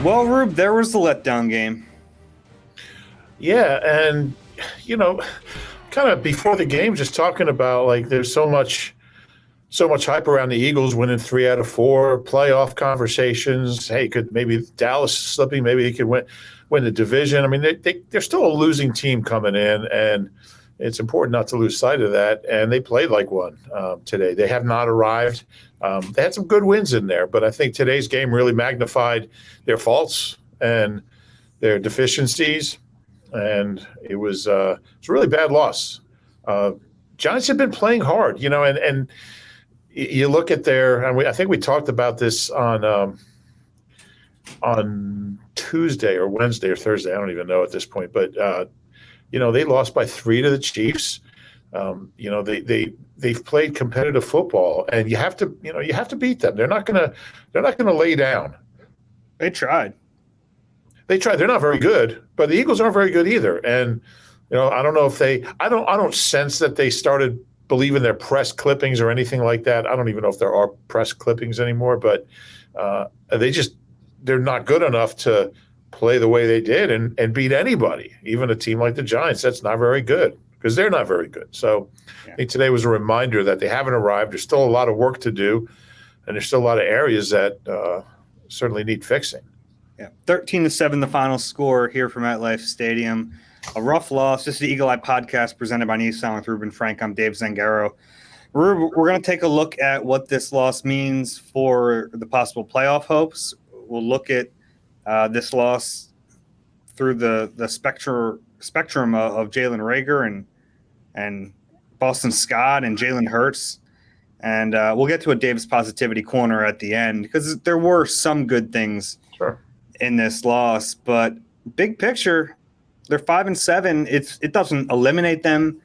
Well, Rube, there was the letdown game. Yeah, and kind of before the game, just talking about like there's so much hype around the Eagles winning 3 out of 4 playoff conversations. Hey, could maybe Dallas slipping? Maybe they could win the division. I mean, they're still a losing team coming in, and it's important not to lose sight of that. And they played like one today. They have not arrived. They had some good wins in there, but I think today's game really magnified their faults and their deficiencies, and it was a really bad loss. Giants have been playing hard, and you look at I think we talked about this on Tuesday or Wednesday or Thursday. I don't even know at this point, but they lost by 3 to the Chiefs. They've played competitive football, and you have to beat them. They're not gonna lay down. They tried. They're not very good, but the Eagles aren't very good either. And I don't know if I don't sense that they started believing their press clippings or anything like that. I don't even know if there are press clippings anymore, but they're not good enough to play the way they did and beat anybody, even a team like the Giants. That's not very good because they're not very good. So I think today was a reminder that they haven't arrived. There's still a lot of work to do, and there's still a lot of areas that certainly need fixing. Yeah, 13-7, the final score here from MetLife Stadium. A rough loss. This is the Eagle Eye podcast presented by Nissan with Reuben Frank. I'm Dave Zangaro. We're going to take a look at what this loss means for the possible playoff hopes. We'll look at this loss through the spectrum of Jalen Reagor and Boston Scott and Jalen Hurts. And we'll get to a Dave's Positivity Corner at the end because there were some good things in this loss. But big picture, they're 5-7. It doesn't eliminate them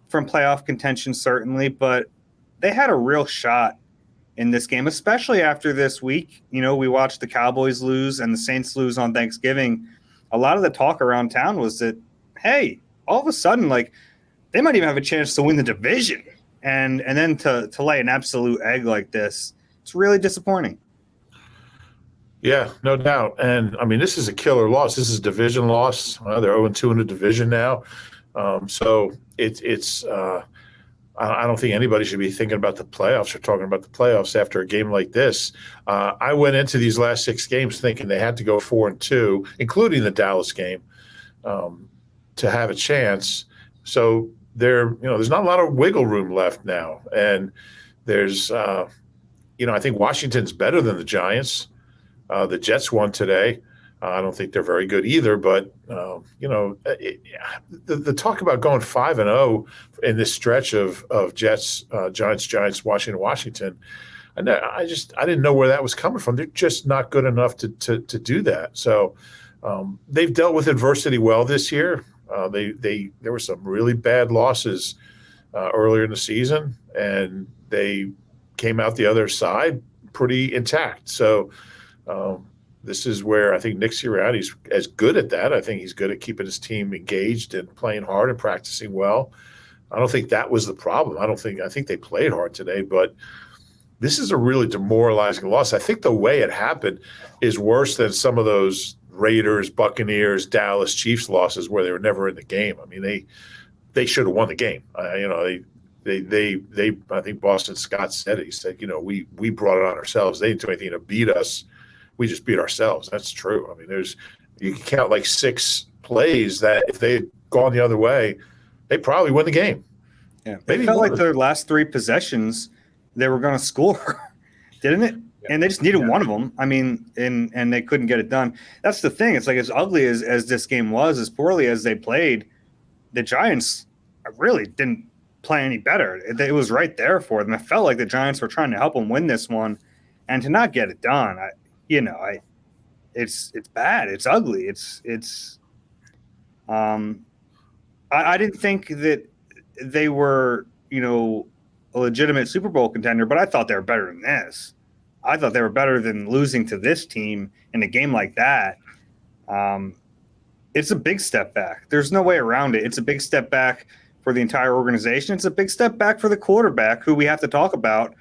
from playoff contention, certainly, but they had a real shot in this game, especially after this week. We watched the Cowboys lose and the Saints lose on Thanksgiving. A lot of the talk around town was that, hey, all of a sudden, like, they might even have a chance to win the division. And then to lay an absolute egg like this, it's really disappointing. Yeah, no doubt. And, I mean, this is a killer loss. This is a division loss. They're 0-2 in the division now. So it's I don't think anybody should be thinking about the playoffs or talking about the playoffs after a game like this. I went into these last 6 games thinking they had to go 4-2, including the Dallas game, to have a chance. So there's not a lot of wiggle room left now. And there's, I think Washington's better than the Giants. The Jets won today. I don't think they're very good either, but the talk about going 5-0 in this stretch of Jets, Giants, Washington. And I didn't know where that was coming from. They're just not good enough to do that. So they've dealt with adversity well this year. There were some really bad losses earlier in the season, and they came out the other side pretty intact. So. This is where I think Nick Sirianni's as good at that. I think he's good at keeping his team engaged and playing hard and practicing well. I don't think that was the problem. I think they played hard today, but this is a really demoralizing loss. I think the way it happened is worse than some of those Raiders, Buccaneers, Dallas, Chiefs losses where they were never in the game. I mean, they should have won the game. They I think Boston Scott said it. He said, we brought it on ourselves. They didn't do anything to beat us. We just beat ourselves. That's true. I mean, you can count like 6 plays that if they had gone the other way, they probably win the game. Yeah, it felt like their last 3 possessions, they were going to score, didn't it? Yeah. And they just needed one of them. I mean, and they couldn't get it done. That's the thing. It's like as ugly as this game was, as poorly as they played, the Giants really didn't play any better. It was right there for them. It felt like the Giants were trying to help them win this one, and to not get it done, it's bad. It's ugly. I didn't think that they were, a legitimate Super Bowl contender, but I thought they were better than this. I thought they were better than losing to this team in a game like that. It's a big step back. There's no way around it. It's a big step back for the entire organization. It's a big step back for the quarterback, who we have to talk about.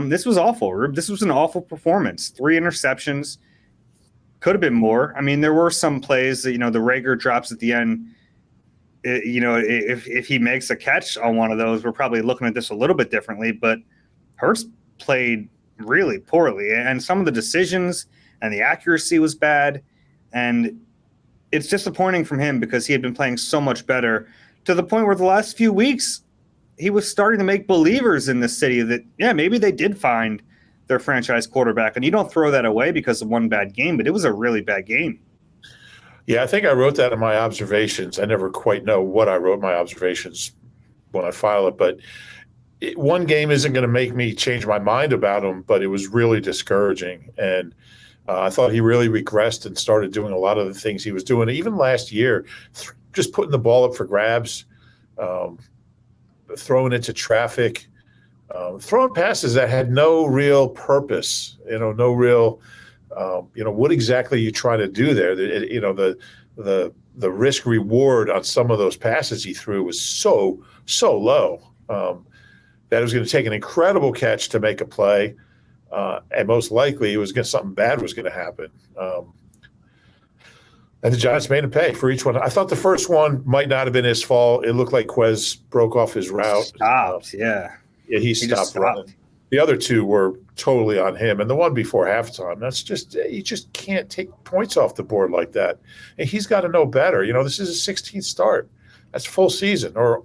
This was awful. This was an awful performance. 3 interceptions. Could have been more. I mean, there were some plays that, the Reagor drops at the end. If he makes a catch on one of those, we're probably looking at this a little bit differently. But Hurts played really poorly, and some of the decisions and the accuracy was bad. And it's disappointing from him because he had been playing so much better, to the point where the last few weeks he was starting to make believers in the city that, yeah, maybe they did find their franchise quarterback. And you don't throw that away because of one bad game, but it was a really bad game. Yeah, I think I wrote that in my observations. I never quite know what I wrote in my observations when I file it, but one game isn't going to make me change my mind about him, but it was really discouraging. And I thought he really regressed and started doing a lot of the things he was doing. Even last year, just putting the ball up for grabs, throwing into traffic, throwing passes that had no real purpose, no real, what exactly you try to do there. The risk reward on some of those passes he threw was so low that it was going to take an incredible catch to make a play. And most likely something bad was going to happen. And the Giants made him pay for each one. I thought the first one might not have been his fault. It looked like Quez broke off his route. Stopped, yeah. Yeah, he stopped running. The other two were totally on him. And the one before halftime, you just can't take points off the board like that. And he's got to know better. This is a 16th start. That's full season, or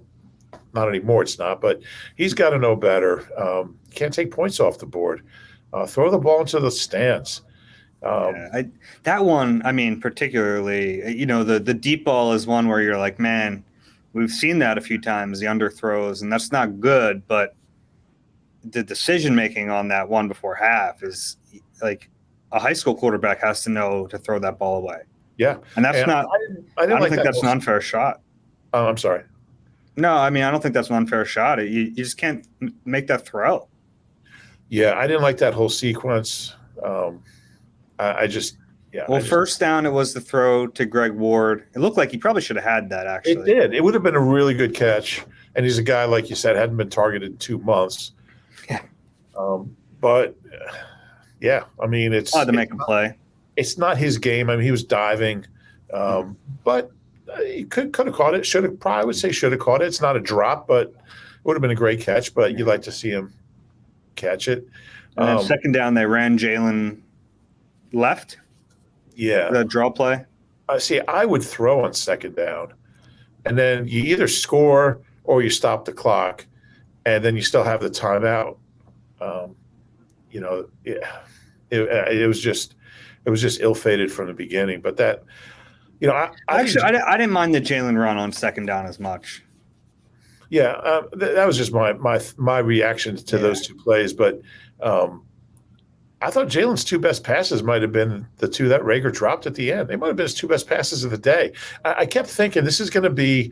not anymore, it's not, but he's got to know better. Can't take points off the board. Throw the ball into the stands. That one, I mean, particularly, the deep ball is one where you're like, man, we've seen that a few times, the underthrows, and that's not good. But the decision-making on that one before half is like a high school quarterback has to know to throw that ball away. Yeah. And that's and not – I don't think that's an unfair shot. I'm sorry. No, I mean, I don't think that's an unfair shot. You just can't make that throw. Yeah, I didn't like that whole sequence. First down, it was the throw to Greg Ward. It looked like he probably should have had that, actually. It did. It would have been a really good catch. And he's a guy, like you said, hadn't been targeted in 2 months. Yeah. But, yeah, I mean, it's – hard to make him play. It's not his game. I mean, he was diving. But he could have caught it. I would say should have caught it. It's not a drop, but it would have been a great catch. But you'd like to see him catch it. And then second down, they ran Jalen left. Yeah. The draw play. See, I would throw on second down, and then you either score or you stop the clock, and then you still have the timeout. It was just ill-fated from the beginning. But that, I didn't mind the Jalen run on second down as much. Yeah, that was just my reaction to those two plays. But I thought Jalen's two best passes might have been the two that Reagor dropped at the end. They might have been his two best passes of the day. I kept thinking this is going to be,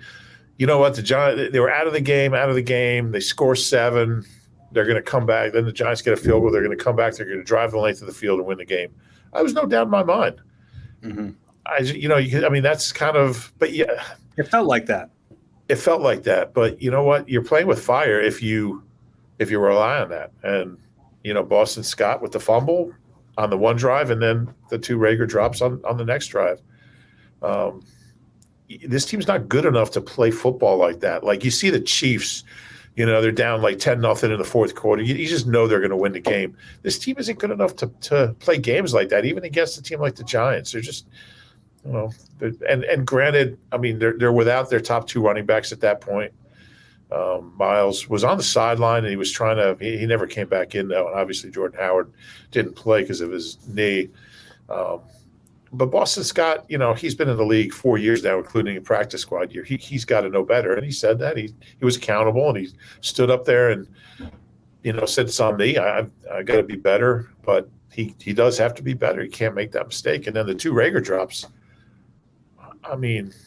the Giants, they were out of the game. They score 7. They're going to come back. Then the Giants get a field goal. They're going to come back. They're going to drive the length of the field and win the game. I was no doubt in my mind. Mm-hmm. That's kind of – but yeah. It felt like that. It felt like that. But you know what? You're playing with fire if you rely on that. And, Boston Scott with the fumble on the one drive and then the 2 Reagor drops on the next drive. This team's not good enough to play football like that. Like you see the Chiefs, they're down like 10-0 in the fourth quarter. You just know they're going to win the game. This team isn't good enough to play games like that, even against a team like the Giants. They're just, and granted, I mean, they're without their top 2 running backs at that point. Miles was on the sideline and he was trying to – he never came back in, though. And obviously Jordan Howard didn't play because of his knee. But Boston Scott, he's been in the league 4 years now, including a practice squad year. He's got to know better. And he said that. He was accountable and he stood up there and, said it's on me. I got to be better. But he does have to be better. He can't make that mistake. And then the 2 Reagor drops, I mean –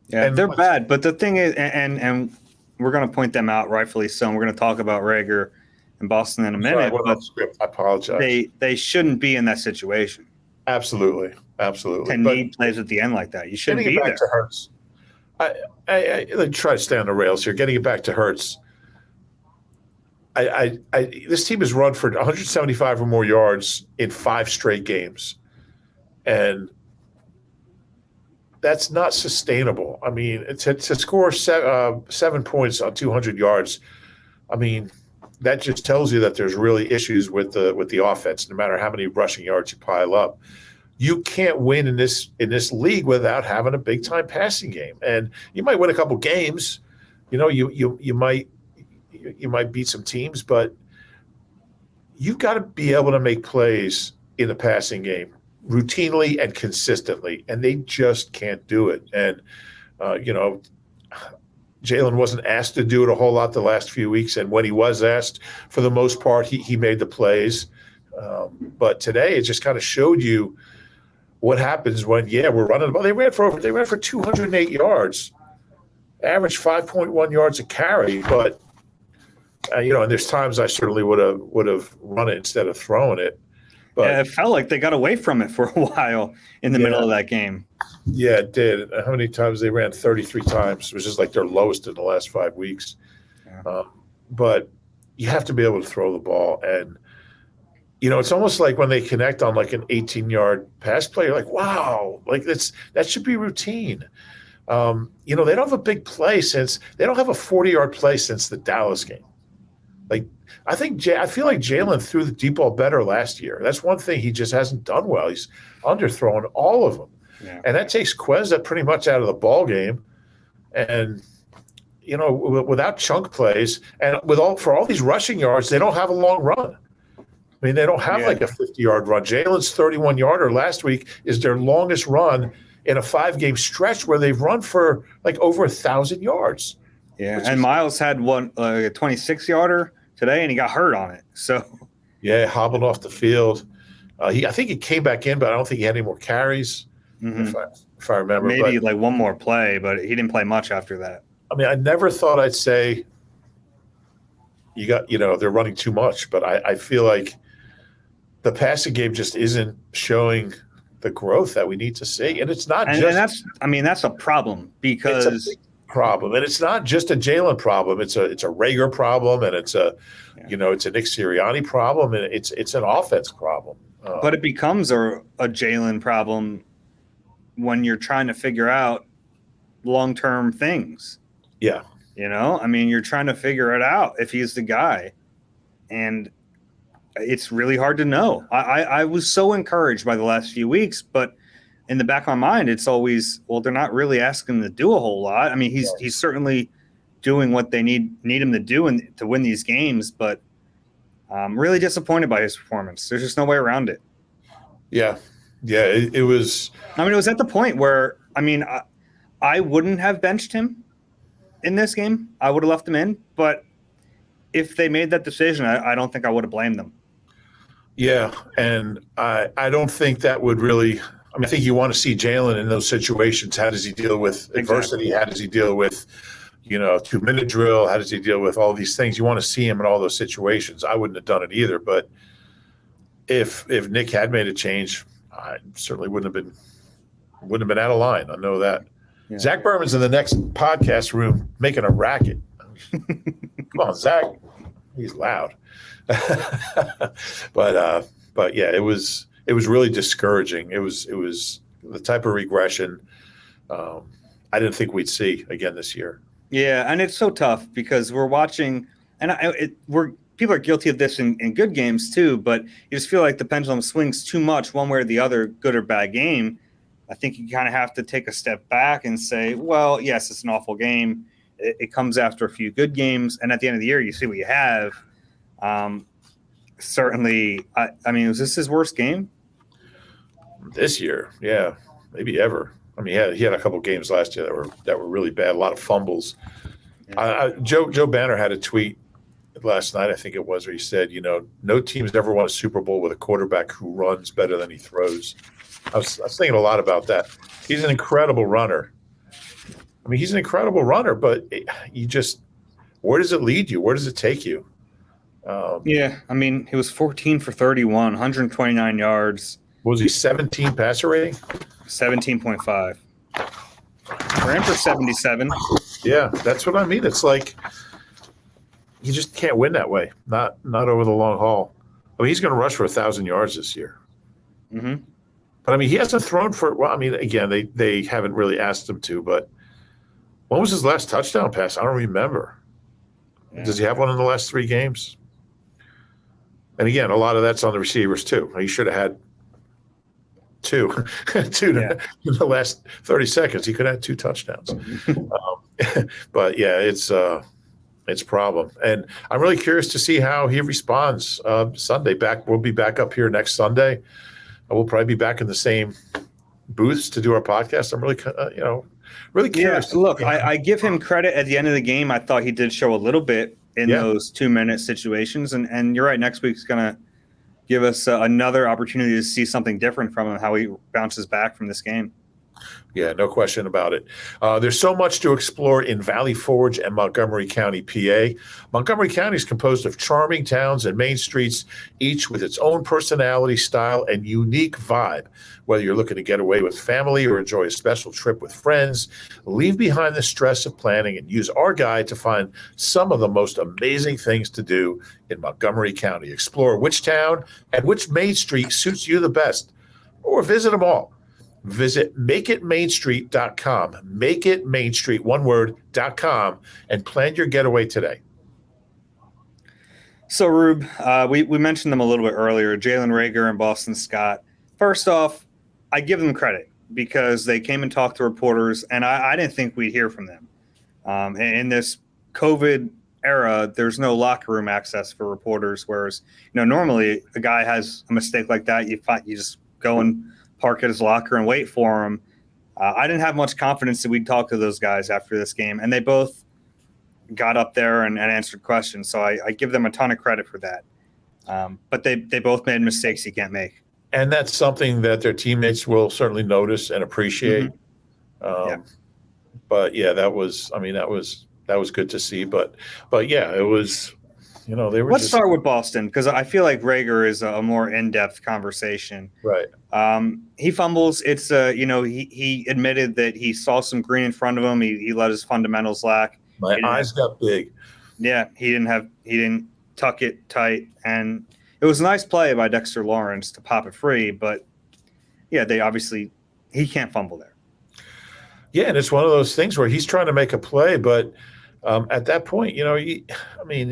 yeah, they're bad. But the thing is – and we're going to point them out, rightfully so. And we're going to talk about Reagor and Boston in a minute. Sorry, but I apologize. They shouldn't be in that situation. Absolutely. Need plays at the end like that. You shouldn't be there. Getting it back to Hurts. I try to stay on the rails here. Getting it back to Hurts. This team has run for 175 or more yards in 5 straight games. And that's not sustainable. I mean, to score 7 points on 200 yards, I mean, that just tells you that there's really issues with the offense. No matter how many rushing yards you pile up, you can't win in this league without having a big time passing game. And you might win a couple games, you might beat some teams, but you've got to be able to make plays in the passing game routinely and consistently, and they just can't do it. And Jalen wasn't asked to do it a whole lot the last few weeks, and when he was asked, for the most part, he made the plays. But today, it just kind of showed you what happens when we're running the ball. They ran for 208 yards, average 5.1 yards a carry. But and there's times I certainly would have run it instead of throwing it. But it felt like they got away from it for a while in the middle of that game. Yeah, it did. How many times they ran? 33 times, which is like their lowest in the last 5 weeks. Yeah. But you have to be able to throw the ball. And, it's almost like when they connect on like an 18-yard pass play, you're like, wow, like that should be routine. They don't have a big play they don't have a 40-yard play since the Dallas game. Like, I feel like Jalen threw the deep ball better last year. That's one thing he just hasn't done well. He's underthrown all of them. Yeah. And that takes Queza pretty much out of the ball game. And, without chunk plays and for all these rushing yards, they don't have a long run. I mean, they don't have like a 50-yard run. Jalen's 31-yarder last week is their longest run in a 5-game stretch where they've run for like over 1,000 yards. Yeah, and Miles had one a 26-yarder today, and he got hurt on it. So hobbled off the field. I think he came back in, but I don't think he had any more carries. Mm-hmm. If I remember, maybe like one more play, but he didn't play much after that. I mean, I never thought I'd say they're running too much, but I feel like the passing game just isn't showing the growth that we need to see, and it's not that's a problem because. It's a big problem, and it's not just a Jalen problem. It's a Reagor problem, and it's a it's a Nick Sirianni problem, and it's an offense problem. But it becomes a Jalen problem when you're trying to figure out long-term things. Yeah, you're trying to figure it out if he's the guy, and it's really hard to know. I was so encouraged by the last few weeks, but in the back of my mind, it's always, well, they're not really asking him to do a whole lot. I mean, he's certainly doing what they need him to do to win these games, but I'm really disappointed by his performance. There's just no way around it. Yeah. Yeah, it was. I mean, it was at the point where, I wouldn't have benched him in this game. I would have left him in, but if they made that decision, I don't think I would have blamed them. Yeah, and I don't think that would really – I think you want to see Jalen in those situations. How does he deal with adversity? How does he deal with, 2-minute drill? How does he deal with all these things? You want to see him in all those situations. I wouldn't have done it either, but if Nick had made a change, I certainly wouldn't have been out of line. I know that. Yeah. Zach Berman's in the next podcast room making a racket. Come on, Zach. He's loud. But yeah, it was really discouraging. It was the type of regression I didn't think we'd see again this year. Yeah, and it's so tough because we're watching, and people are guilty of this in good games too, but you just feel like the pendulum swings too much one way or the other, good or bad game. I think you kind of have to take a step back and say, well, yes, it's an awful game. It comes after a few good games, and at the end of the year, you see what you have. Certainly, was this his worst game? This year, yeah, maybe ever. I mean, he had a couple games last year that were really bad. A lot of fumbles. Yeah. Joe Banner had a tweet last night, I think it was, where he said, no team's ever won a Super Bowl with a quarterback who runs better than he throws. I was thinking a lot about that. He's an incredible runner. I mean, he's an incredible runner, but where does it lead you? Where does it take you? He was 14 for 31, 129 yards. What was he, 17 passer rating? 17.5. Ran for 77. Yeah, that's what I mean. It's like you just can't win that way. Not over the long haul. I mean, he's going to rush for 1,000 yards this year. Mm-hmm. But I mean, he hasn't thrown for. Well, I mean, again, they haven't really asked him to. But when was his last touchdown pass? I don't remember. Yeah. Does he have one in the last 3 games? And again, a lot of that's on the receivers too. He should have had two in the last 30 seconds. He could have had 2 touchdowns. But yeah, it's a problem. And I'm really curious to see how he responds Sunday. We'll be back up here next Sunday. We'll probably be back in the same booths to do our podcast. I'm really, really curious. Yeah, look, I give him credit at the end of the game. I thought he did show a little bit in those 2-minute situations. And you're right, next week's going to give us another opportunity to see something different from him, how he bounces back from this game. Yeah, no question about it. There's so much to explore in Valley Forge and Montgomery County, PA. Montgomery County is composed of charming towns and main streets, each with its own personality, style, and unique vibe. Whether you're looking to get away with family or enjoy a special trip with friends, leave behind the stress of planning and use our guide to find some of the most amazing things to do in Montgomery County. Explore which town and which main street suits you the best, or visit them all. Visit makeitmainstreet.com, makeitmainstreet, one word.com, and plan your getaway today. So, Rube, we mentioned them a little bit earlier, Jalen Reagor and Boston Scott. First off, I give them credit because they came and talked to reporters, and I didn't think we'd hear from them. In this COVID era, there's no locker room access for reporters, whereas normally a guy has a mistake like that, you just go and park at his locker and wait for him. I didn't have much confidence that we'd talk to those guys after this game, and they both got up there and answered questions. So I give them a ton of credit for that. But they both made mistakes you can't make. And that's something that their teammates will certainly notice and appreciate. Mm-hmm. But yeah, that was good to see. But yeah, it was, they were. Let's start with Boston, because I feel like Reagor is a more in-depth conversation. Right. He fumbles. It's he admitted that he saw some green in front of him. He let his fundamentals lack. My eyes got big. Yeah, he didn't tuck it tight, and it was a nice play by Dexter Lawrence to pop it free. But yeah, he can't fumble there. Yeah, and it's one of those things where he's trying to make a play, but at that point,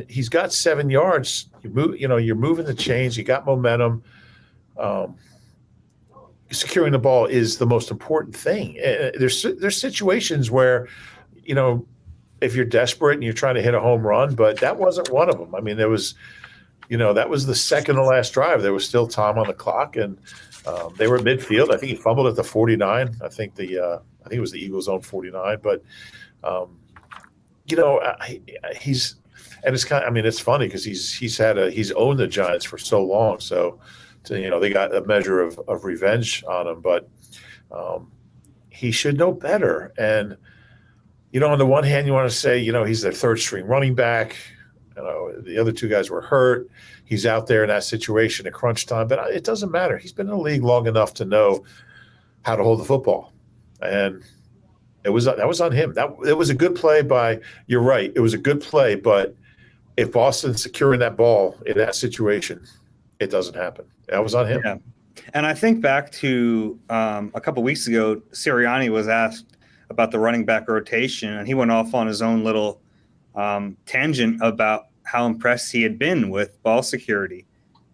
he's got 7 yards. You're moving the chains. You got momentum. Securing the ball is the most important thing. There's situations where, if you're desperate and you're trying to hit a home run, but that wasn't one of them. I mean, there was, that was the second to last drive. There was still time on the clock, and they were midfield. I think he fumbled at the 49. I think it was the Eagles' own 49. But he's, and it's it's funny because he's owned the Giants for so long. So, they got a measure of revenge on him, but he should know better. And on the one hand, you want to say, he's their third string running back. The other 2 guys were hurt. He's out there in that situation at crunch time, but it doesn't matter. He's been in the league long enough to know how to hold the football, and that was on him. It was a good play you're right. It was a good play, but if Boston's securing that ball in that situation, it doesn't happen. That was on him. Yeah. And I think back to a couple weeks ago, Sirianni was asked about the running back rotation, and he went off on his own little tangent about how impressed he had been with ball security.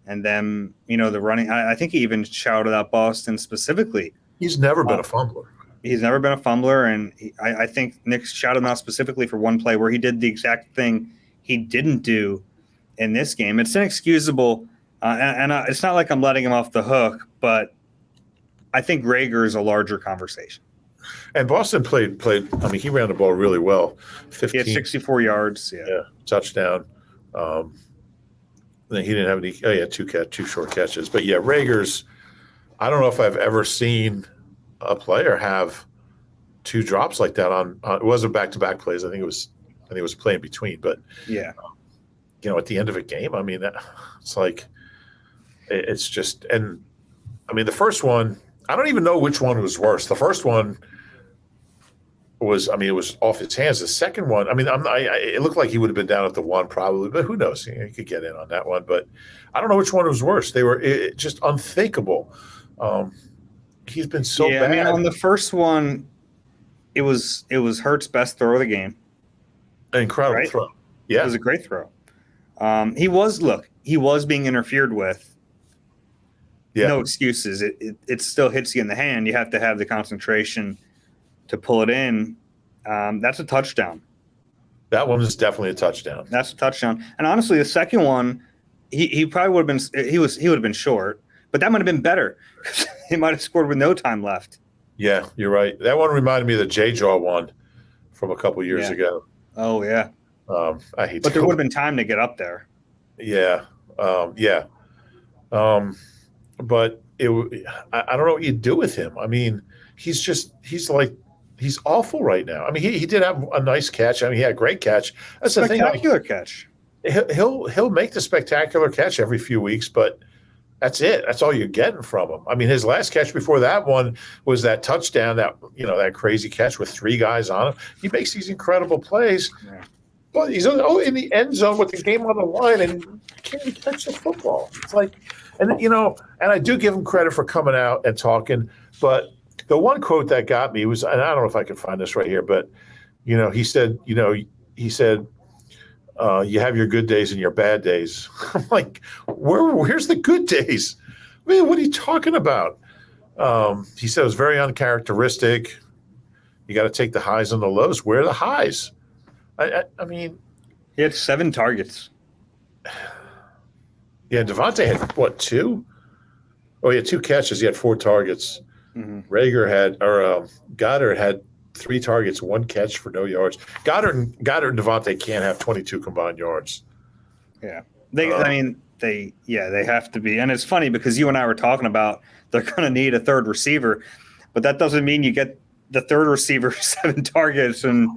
And then, the running, I think he even shouted out Boston specifically. He's never been a fumbler. He's never been a fumbler. And I think Nick shouted him out specifically for one play where he did the exact thing he didn't do in this game. It's inexcusable. And it's not like I'm letting him off the hook, but I think Reagor is a larger conversation. And Boston played. He ran the ball really well. He had 64 yards. Yeah, touchdown. He didn't have any. Oh, yeah, two short catches. But yeah, Reagor's. I don't know if I've ever seen a player have 2 drops like that on. It wasn't back-to-back plays. I think it was a play in between. But yeah, at the end of a game, it's like it's just. And the first one, I don't even know which one was worse. The first one was, it was off his hands. The second one, it looked like he would have been down at the 1 probably, but who knows? He could get in on that one. But I don't know which one was worse. They were just unthinkable. He's been so Yeah, I bad. mean, on the first one, it was Hurts' best throw of the game, An incredible right? throw. It Yeah. was a great throw. He was being interfered with. Yeah. No excuses. It still hits you in the hand. You have to have the concentration to pull it in. That's a touchdown. That one is definitely a touchdown. That's a touchdown. And honestly, the second one, he probably would have been he would have been short, but that might have been better. He might have scored with no time left. Yeah, you're right. That one reminded me of the J-Jaw one from a couple years Yeah. ago. Oh yeah. I hate But to there go. would have been time to get up there. Yeah. Yeah. But I don't know what you do with him. I mean, he's awful right now. I mean, he did have a nice catch. I mean, he had a great catch. That's the thing. Spectacular catch. He'll make the spectacular catch every few weeks, but that's it. That's all you're getting from him. I mean, his last catch before that one was that touchdown, that crazy catch with 3 guys on him. He makes these incredible plays, but he's in the end zone with the game on the line and can't even catch the football. It's like, and I do give him credit for coming out and talking, but the one quote that got me was, and I don't know if I can find this right here, but he said, you have your good days and your bad days. I'm like, where's the good days? Man, what are you talking about? He said it was very uncharacteristic. You got to take the highs and the lows. Where are the highs? I mean, he had 7 targets. Yeah, Devontae had what, 2? Oh, he had 2 catches. He had 4 targets. Mm-hmm. Goddard had 3 targets, 1 catch for no yards. Goddard and Devontae can't have 22 combined yards. Yeah, they have to be. And it's funny because you and I were talking about they're going to need a third receiver, but that doesn't mean you get the third receiver 7 targets and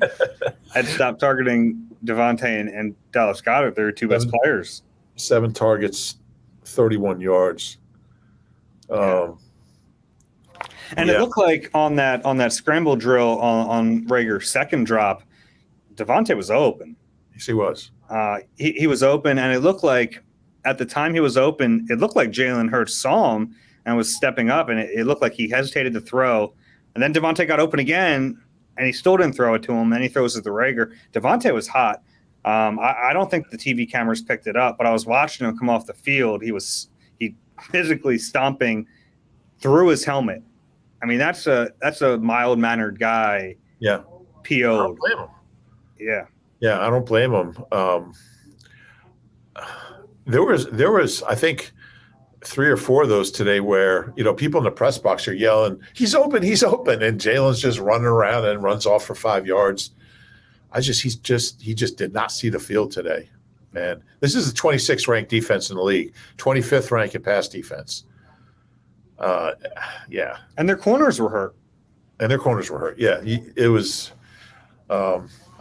stop targeting Devontae and Dallas Goedert. They're 2 best players. 7 targets, 31 yards. And it looked like on that scramble drill on Reagor's second drop, Devontae was open. Yes, he was. He was open, and it looked like at the time he was open, it looked like Jalen Hurts saw him and was stepping up, and it looked like he hesitated to throw. And then Devontae got open again, and he still didn't throw it to him. Then he throws it to Reagor. Devontae was hot. I don't think the TV cameras picked it up, but I was watching him come off the field. He physically stomping through his helmet. I mean, that's a mild-mannered guy. Yeah. PO'd. I don't blame him. Yeah. Yeah, I don't blame him. There was I think 3 or 4 of those today where people in the press box are yelling, "He's open, he's open," and Jalen's just running around and runs off for 5 yards. He just did not see the field today, man. This is the 26th ranked defense in the league, 25th ranked in pass defense. Yeah, and their corners were hurt. Yeah, it was.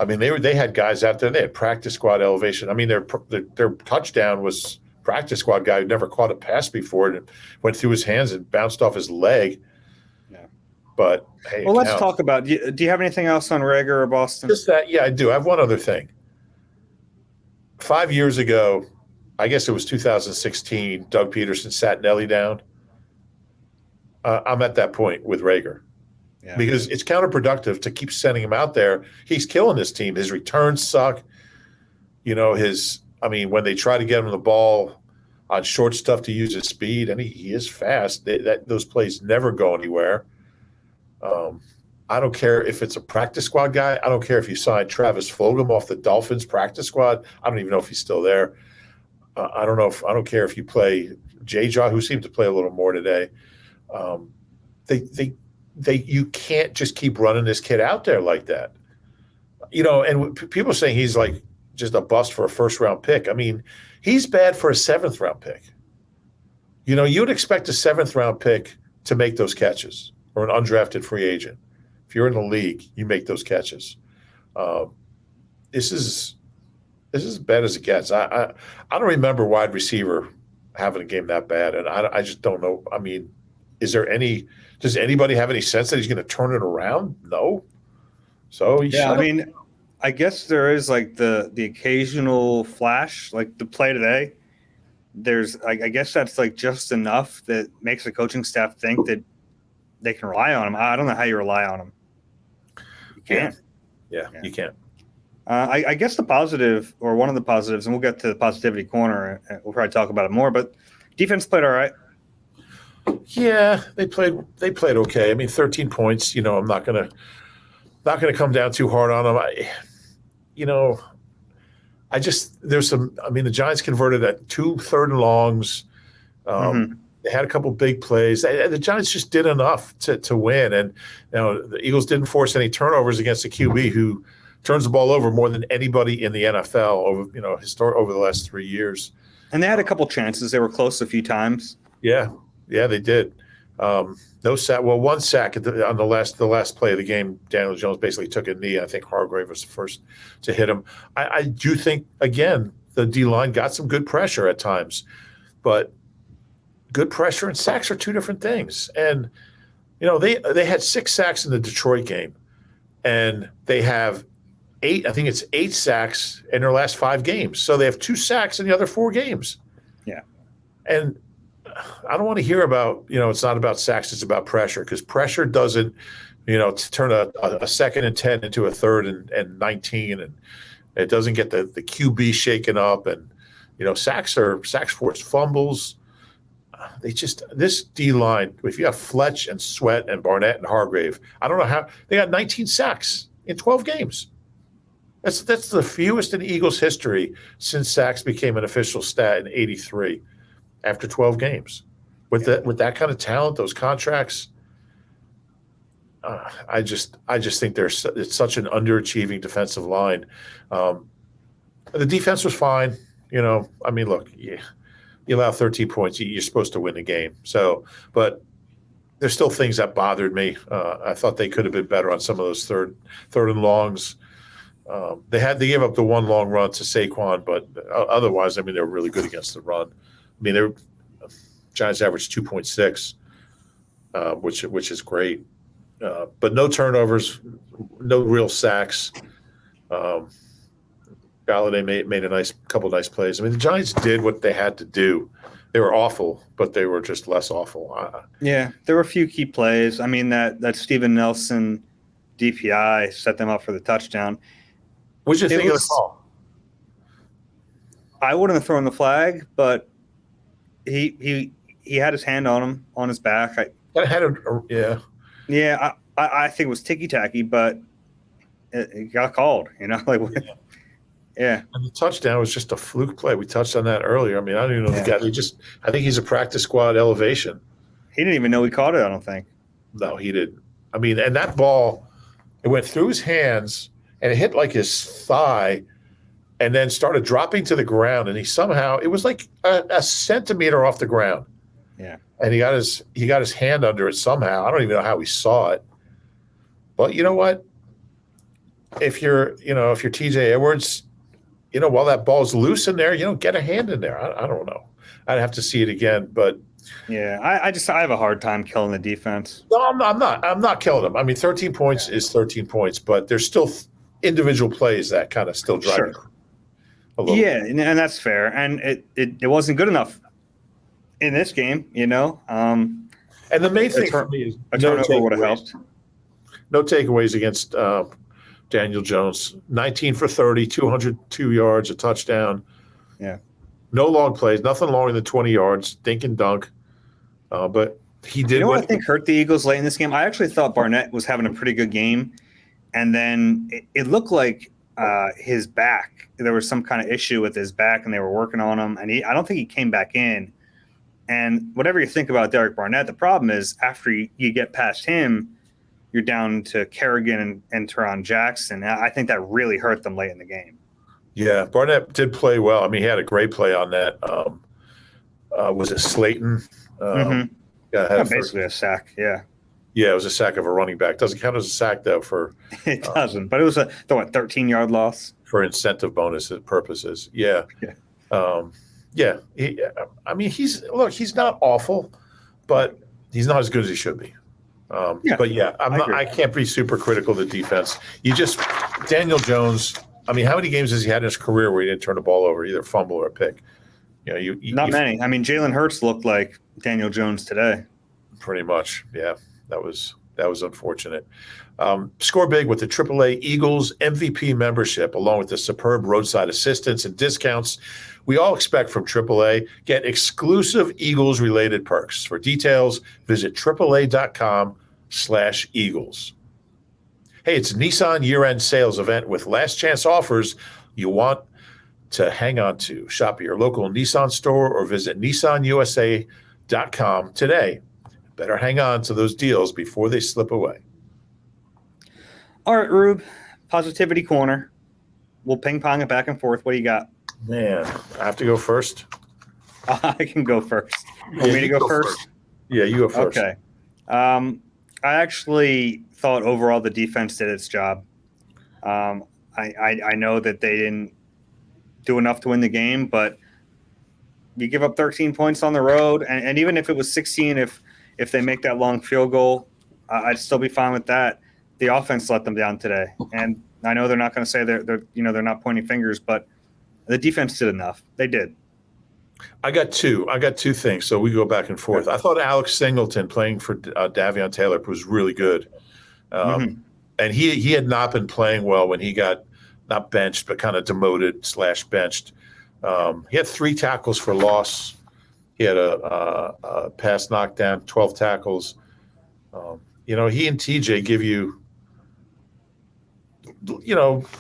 I mean, they had guys out there. They had practice squad elevation. I mean, their touchdown was practice squad guy who never caught a pass before. It went through his hands and bounced off his leg. Yeah. But hey, well, let's talk about. Do you have anything else on Reagor or Boston? Just that. Yeah, I do. I have one other thing. 5 years ago, I guess it was 2016. Doug Peterson sat Nelly down. I'm at that point with Reagor. Yeah. Because it's counterproductive to keep sending him out there. He's killing this team. His returns suck. When they try to get him the ball on short stuff to use his speed, and he is fast. Those plays never go anywhere. I don't care if it's a practice squad guy. I don't care if you sign Travis Fulgham off the Dolphins practice squad. I don't even know if he's still there. I don't care if you play J-Jaw, who seemed to play a little more today. You can't just keep running this kid out there like that. And people are saying he's like just a bust for a first-round pick. I mean, he's bad for a 7th-round pick. You'd expect a 7th-round pick to make those catches, or an undrafted free agent. If you're in the league, you make those catches. This is as bad as it gets. I don't remember wide receiver having a game that bad, and I just don't know. I mean, does anybody have any sense that he's going to turn it around? No. So I guess there is like the occasional flash, like the play today. I guess that's like just enough that makes the coaching staff think that they can rely on him. I don't know how you rely on him. You can't. Yeah, you can't. I guess the positive, or one of the positives, and we'll get to the positivity corner, and we'll probably talk about it more, but defense played all right. Yeah, they played okay. I mean, 13 points, I'm not gonna come down too hard on them. The Giants converted at 2 third and longs. They had a couple big plays. The Giants just did enough to win. And the Eagles didn't force any turnovers against the QB who turns the ball over more than anybody in the NFL over the last 3 years. And they had a couple chances. They were close a few times. Yeah, they did. No sack. Well, one sack on the last play of the game. Daniel Jones basically took a knee. I think Hargrave was the first to hit him. I do think, again, the D-line got some good pressure at times, but good pressure and sacks are two different things. And they had 6 sacks in the Detroit game, and they have 8. I think it's 8 sacks in their last 5 games. So they have 2 sacks in the other 4 games. Yeah, and I don't want to hear about, it's not about sacks, it's about pressure, because pressure doesn't, turn a 2nd and 10 into a 3rd and 19, and it doesn't get the QB shaken up. And, sacks force fumbles. This D-line, if you have Fletch and Sweat and Barnett and Hargrave, I don't know how they got 19 sacks in 12 games. That's the fewest in Eagles history since sacks became an official stat in '83. After 12 games, with that kind of talent, those contracts, I just think it's such an underachieving defensive line. The defense was fine. Look, you allow 13 points, you're supposed to win the game. So, but there's still things that bothered me. I thought they could have been better on some of those third and longs. They gave up the one long run to Saquon, but otherwise, they were really good against the run. Their Giants averaged 2.6, which is great, but no turnovers, no real sacks. Galladay made a couple nice plays. The Giants did what they had to do. They were awful, but they were just less awful. Yeah, there were a few key plays. That Steven Nelson DPI set them up for the touchdown. What did you think of the call? I wouldn't have thrown the flag, but he had his hand on his back. Yeah. Yeah, I think it was ticky-tacky, but it got called, Yeah. And the touchdown was just a fluke play. We touched on that earlier. I don't even know the guy. I think he's a practice squad elevation. He didn't even know he caught it, I don't think. No, he didn't. And that ball, it went through his hands, and it hit like his thigh, and then started dropping to the ground, and it was like a centimeter off the ground. Yeah. And he got his hand under it somehow. I don't even know how he saw it. But you know what? If you're TJ Edwards, while that ball's loose in there, get a hand in there. I don't know. I'd have to see it again, but yeah, I have a hard time killing the defense. No, I'm not killing them. 13 points is 13 points, but there's still individual plays that kind of still drive me. Yeah, and that's fair. And it wasn't good enough in this game, And the main thing for me is a turnover would have helped. No takeaways against Daniel Jones. 19 for 30, 202 yards, a touchdown. Yeah. No long plays, nothing longer than 20 yards, dink and dunk. But he did. What I think hurt the Eagles late in this game? I actually thought Barnett was having a pretty good game, and then it looked like his back. There was some kind of issue with his back, and they were working on him. And I don't think he came back in. And whatever you think about Derek Barnett, the problem is after you get past him, you're down to Kerrigan and Teron Jackson. I think that really hurt them late in the game. Yeah, Barnett did play well. He had a great play on that. Was it Slayton? Yeah, basically a sack. Yeah. Yeah, it was a sack of a running back. Doesn't count as a sack though it doesn't. But it was a 13-yard loss for incentive bonus purposes. Yeah. He's not awful, but he's not as good as he should be. But yeah, I can't be super critical of the defense. Daniel Jones. How many games has he had in his career where he didn't turn the ball over, either fumble or a pick? Not many. Jalen Hurts looked like Daniel Jones today. Pretty much, yeah. that was unfortunate. Score big with the AAA Eagles MVP membership, along with the superb roadside assistance and discounts we all expect from AAA. Get exclusive Eagles-related perks. For details, visit AAA.com/Eagles. Hey, it's Nissan year-end sales event with last chance offers you want to hang on to. Shop at your local Nissan store or visit nissanusa.com today. Better hang on to those deals before they slip away. All right, Rube, Positivity Corner. We'll ping-pong it back and forth. What do you got? Man, I have to go first? I can go first. Want me to go first? Yeah, you go first. Okay. I actually thought overall the defense did its job. I know that they didn't do enough to win the game, but you give up 13 points on the road, and even if it was 16, if they make that long field goal, I'd still be fine with that. The offense let them down today, and I know they're not going to say they're not pointing fingers, but the defense did enough. They did. I got two things, so we go back and forth. I thought Alex Singleton playing for Davion Taylor was really good, and he had not been playing well when he got not benched but kind of demoted/benched. He had 3 tackles for loss. He had a pass knockdown, 12 tackles. He and TJ give you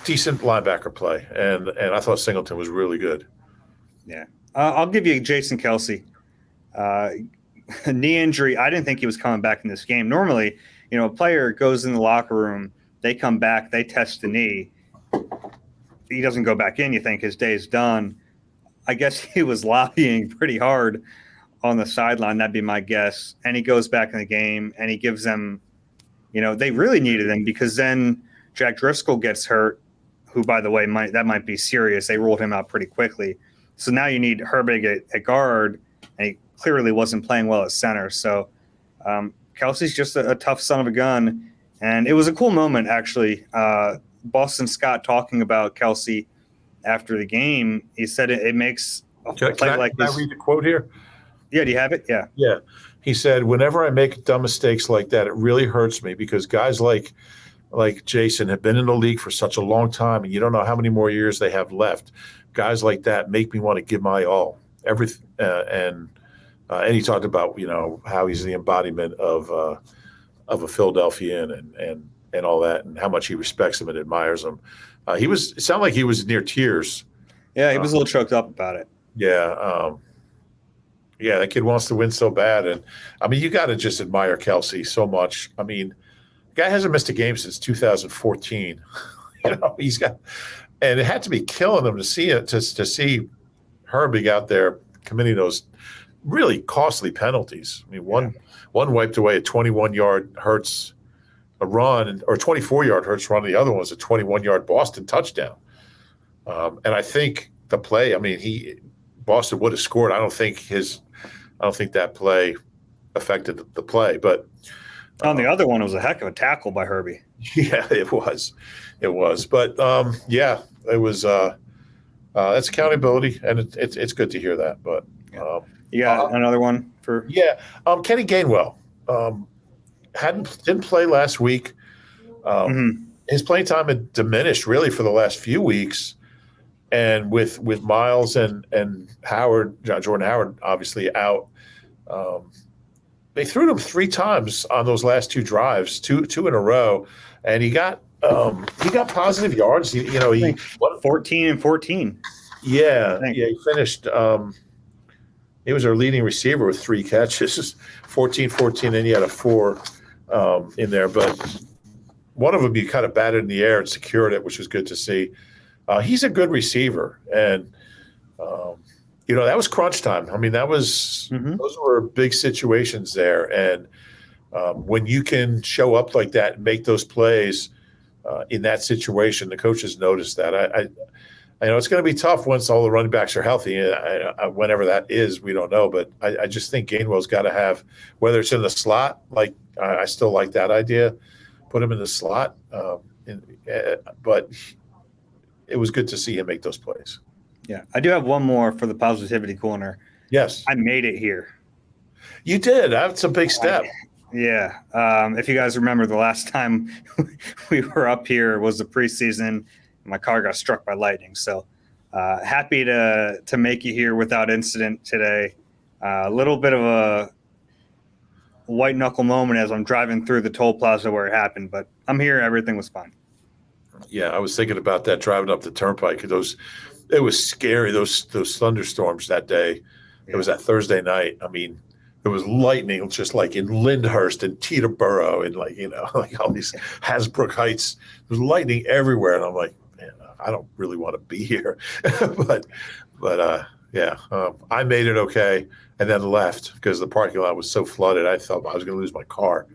decent linebacker play, and I thought Singleton was really good. Yeah. I'll give you Jason Kelce. Knee injury, I didn't think he was coming back in this game. Normally, a player goes in the locker room, they come back, they test the knee. He doesn't go back in. You think his day's done. I guess he was lobbying pretty hard on the sideline. That'd be my guess. And he goes back in the game, and he gives them, they really needed him because then Jack Driscoll gets hurt, who, by the way, might be serious. They ruled him out pretty quickly. So now you need Herbig at guard, and he clearly wasn't playing well at center. So Kelsey's just a tough son of a gun. And it was a cool moment, actually. Boston Scott talking about Kelce after the game. He said it makes a play like this. Can I read the quote here? Yeah, do you have it? Yeah. Yeah. He said, whenever I make dumb mistakes like that, it really hurts me because guys like Jason have been in the league for such a long time, and you don't know how many more years they have left. Guys like that make me want to give my all. Everything, and he talked about how he's the embodiment of a Philadelphian and all that, and how much he respects him and admires him. It sounded like he was near tears. Yeah, he was a little choked up about it. Yeah, that kid wants to win so bad, and you got to just admire Kelce so much. The guy hasn't missed a game since 2014. He's got. And it had to be killing them to see it, to see Herbig out there committing those really costly penalties. One wiped away a 21-yard Hurts a run, or 24-yard Hurts run. The other one was a 21-yard Boston touchdown. And I think the play. Boston would have scored. I don't think that play affected the play. But on the other one, it was a heck of a tackle by Herbie. Yeah, it was. But it was. That's accountability, and it's good to hear that. But you got another one for Kenny Gainwell didn't play last week. His playing time had diminished really for the last few weeks, and with Miles and Howard, Jordan Howard, obviously out. They threw him 3 times on those last 2 drives, two in a row, and he got positive yards. He 14 and 14. Yeah, he finished. He was our leading receiver with 3 catches, 14, and he had a 4 in there. But one of them he kind of batted in the air and secured it, which was good to see. He's a good receiver, and that was crunch time. That was those were big situations there, and when you can show up like that and make those plays in that situation, the coaches notice that. I know it's going to be tough once all the running backs are healthy. Whenever that is, we don't know, but I just think Gainwell's got to have, whether it's in the slot, like I still like that idea, put him in the slot, but it was good to see him make those plays. Yeah, I do have one more for the positivity corner. Yes. I made it here. You did. That's a big step. Yeah. If you guys remember, the last time we were up here was the preseason. My car got struck by lightning. So happy to make you here without incident today. A little bit of a white knuckle moment as I'm driving through the toll plaza where it happened, but I'm here. Everything was fine. Yeah, I was thinking about that driving up the turnpike. It was scary. Those thunderstorms that day. Yeah. It was that Thursday night. I mean, it was lightning just like in Lyndhurst and Teterboro and like all these Hasbrook Heights. There's lightning everywhere, and I'm like, man, I don't really want to be here. but I made it okay, and then left because the parking lot was so flooded. I thought I was going to lose my car.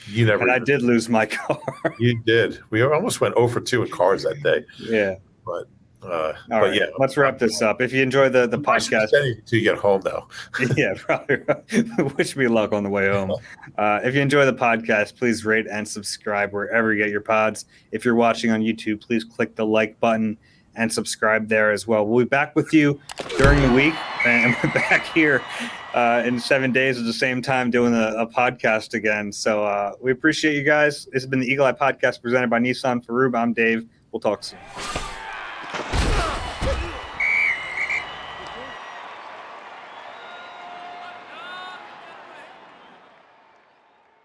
You never. And I did lose my car. You did. We almost went 0 for 2 in cars that day. Yeah. But all right, yeah, let's wrap this up. If you enjoy the podcast, until you get home, though. Yeah, probably. Wish me luck on the way home. If you enjoy the podcast, please rate and subscribe wherever you get your pods. If you're watching on YouTube, please click the like button and subscribe there as well. We'll be back with you during the week, and we're back here in 7 days at the same time doing a podcast again. So we appreciate you guys. This has been the Eagle Eye Podcast presented by Nissan. For Reuben, I'm Dave. We'll talk soon.